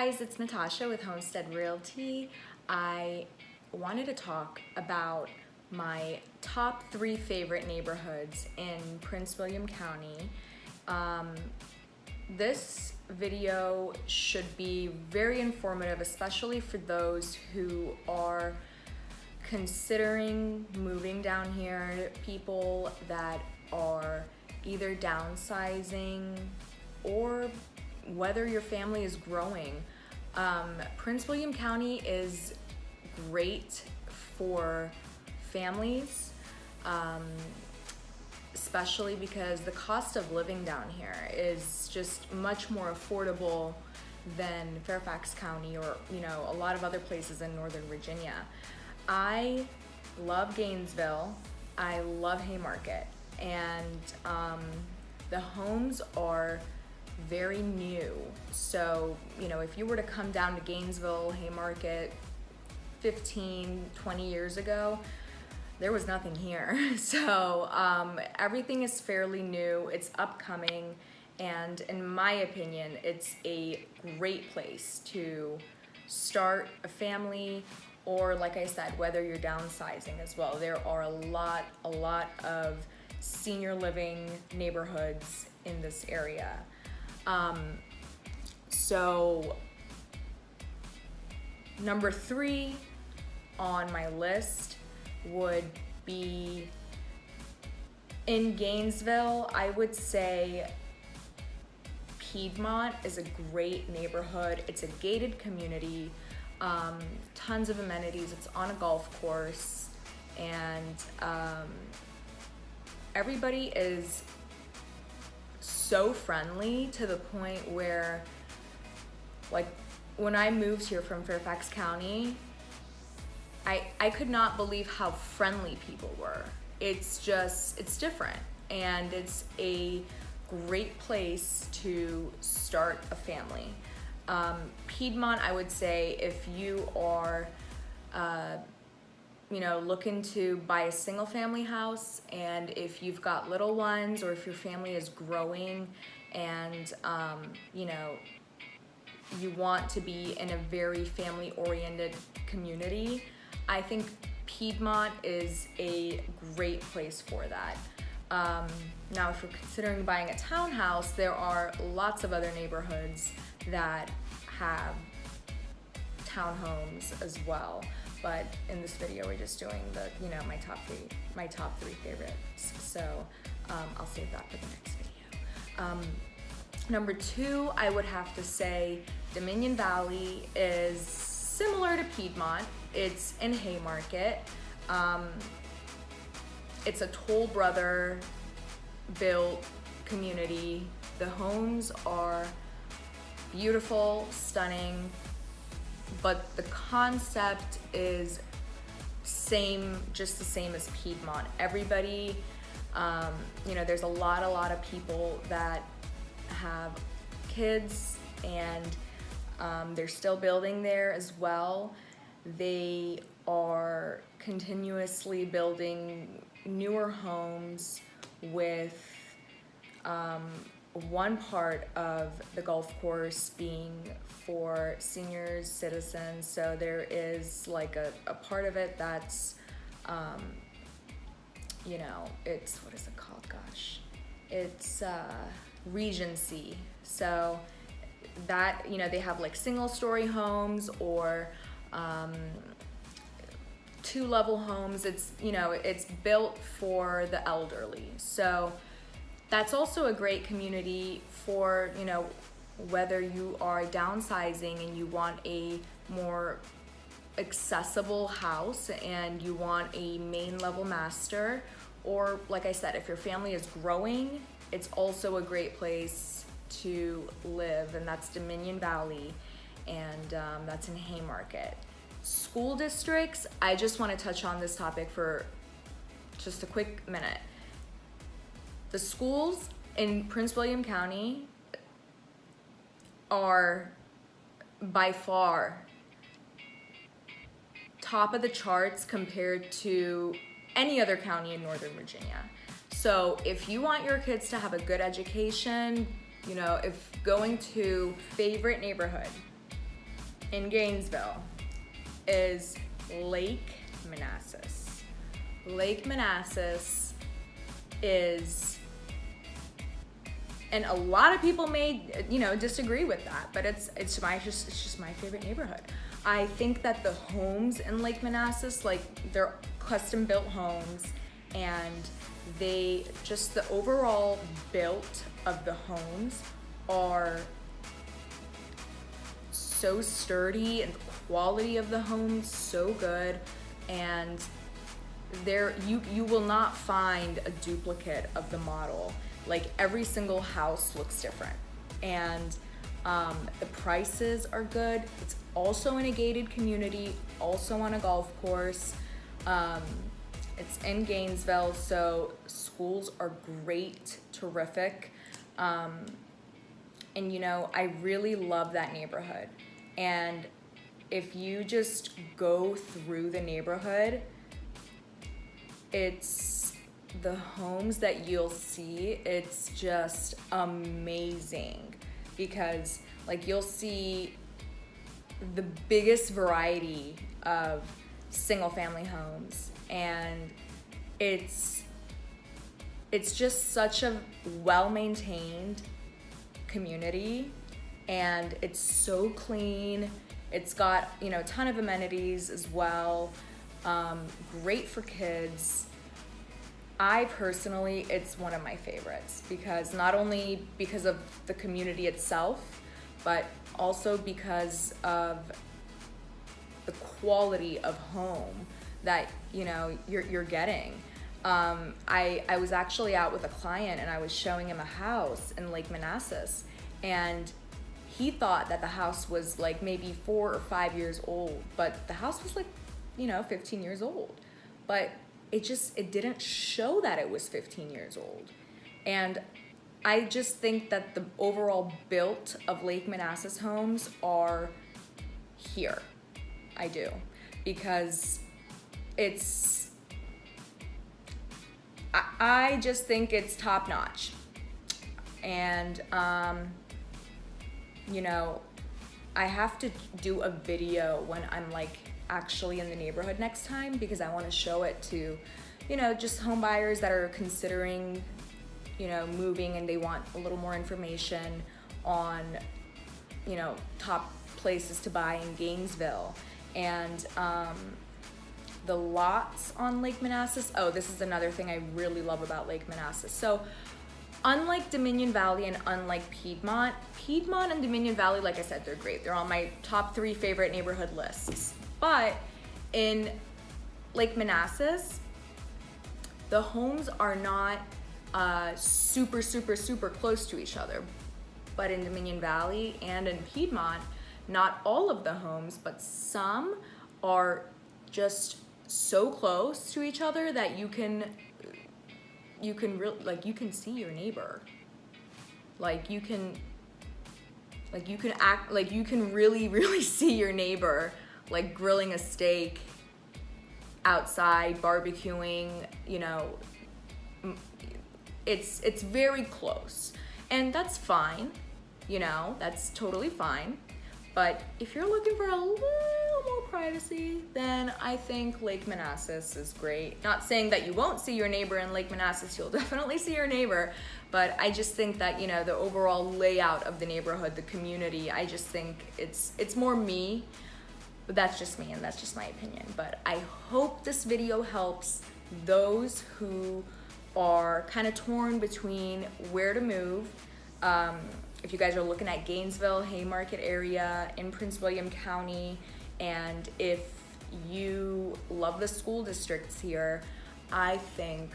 guys, it's Natasha with Homestead Realty. I wanted to talk about my top 3 favorite neighborhoods in Prince William County. This video should be very informative, especially for those who are considering moving down here, people that are either downsizing or whether your family is growing. Prince William County is great for families, especially because the cost of living down here is just much more affordable than Fairfax County or a lot of other places in Northern Virginia. I love Gainesville, I love Haymarket, and the homes are very new. So, if you were to come down to Gainesville, Haymarket 15, 20 years ago, there was nothing here. So everything is fairly new, it's upcoming, and in my opinion, it's a great place to start a family, or like I said, whether you're downsizing as well. There are a lot of senior living neighborhoods in this area. So number 3 on my list would be in Gainesville. I would say Piedmont is a great neighborhood. It's a gated community, tons of amenities. It's on a golf course, and everybody is so friendly to the point where, like, when I moved here from Fairfax County, I could not believe how friendly people were. It's different, and it's a great place to start a family. Piedmont, I would say, if you are looking to buy a single family house, and if you've got little ones, or if your family is growing and you want to be in a very family oriented community, I think Piedmont is a great place for that. Now, if you're considering buying a townhouse, there are lots of other neighborhoods that have townhomes as well. But in this video, we're just doing the, my top three favorites. So I'll save that for the next video. Number 2, I would have to say Dominion Valley is similar to Piedmont. It's in Haymarket. It's a Toll Brother built community. The homes are beautiful, stunning, but the concept is just the same as Piedmont. Everybody, there's a lot of people that have kids, and they're still building there as well. They are continuously building newer homes with one part of the golf course being for seniors, citizens. So there is like a part of it that's, it's, what is it called? Gosh, it's Regency. So that, they have like single story homes or 2-level homes. It's, it's built for the elderly. So that's also a great community for, whether you are downsizing and you want a more accessible house and you want a main level master, or like I said, if your family is growing, it's also a great place to live, and that's Dominion Valley, and that's in Haymarket. School districts, I just want to touch on this topic for just a quick minute. The schools in Prince William County are by far top of the charts compared to any other county in Northern Virginia. So if you want your kids to have a good education, if going to favorite neighborhood, in Gainesville is Lake Manassas. Lake Manassas is, and a lot of people may, disagree with that, but it's just my favorite neighborhood. I think that the homes in Lake Manassas, like, they're custom built homes, and the overall built of the homes are so sturdy, and the quality of the homes so good, and you will not find a duplicate of the model. Like, every single house looks different, and the prices are good. It's also in a gated community, also on a golf course. It's in Gainesville, so schools are great, terrific. And I really love that neighborhood. And if you just go through the neighborhood, it's the homes that you'll see, it's just amazing, because like, you'll see the biggest variety of single family homes, and it's just such a well-maintained community, and it's so clean. It's got, a ton of amenities as well. Great for kids. I personally, it's one of my favorites, because not only because of the community itself, but also because of the quality of home that you're getting. I was actually out with a client, and I was showing him a house in Lake Manassas, and he thought that the house was like maybe 4 or 5 years old, but the house was like 15 years old, but it didn't show that it was 15 years old. And I just think that the overall built of Lake Manassas homes are here. I do, because I just think it's top notch. And I have to do a video when I'm like actually in the neighborhood next time, because I want to show it to just home buyers that are considering moving, and they want a little more information on top places to buy in Gainesville. And the lots on Lake Manassas, this is another thing I really love about Lake Manassas. So unlike Dominion Valley and unlike Piedmont and Dominion Valley, like I said, they're great. They're on my top 3 favorite neighborhood lists. But in Lake Manassas, the homes are not super, super, super close to each other. But in Dominion Valley and in Piedmont, not all of the homes, but some are just so close to each other that you can see your neighbor. You can really, really see your neighbor, like grilling a steak outside, barbecuing, it's very close. And that's fine, that's totally fine. But if you're looking for a little more privacy, then I think Lake Manassas is great. Not saying that you won't see your neighbor in Lake Manassas, you'll definitely see your neighbor, but I just think that, the overall layout of the neighborhood, the community, I just think it's more me, but that's just me and that's just my opinion. But I hope this video helps those who are kind of torn between where to move. If you guys are looking at Gainesville, Haymarket area in Prince William County, and if you love the school districts here, I think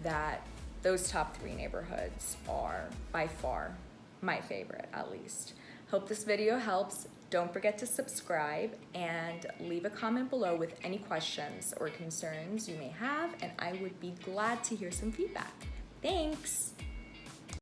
that those top 3 neighborhoods are by far my favorite, at least. Hope this video helps. Don't forget to subscribe and leave a comment below with any questions or concerns you may have, and I would be glad to hear some feedback. Thanks.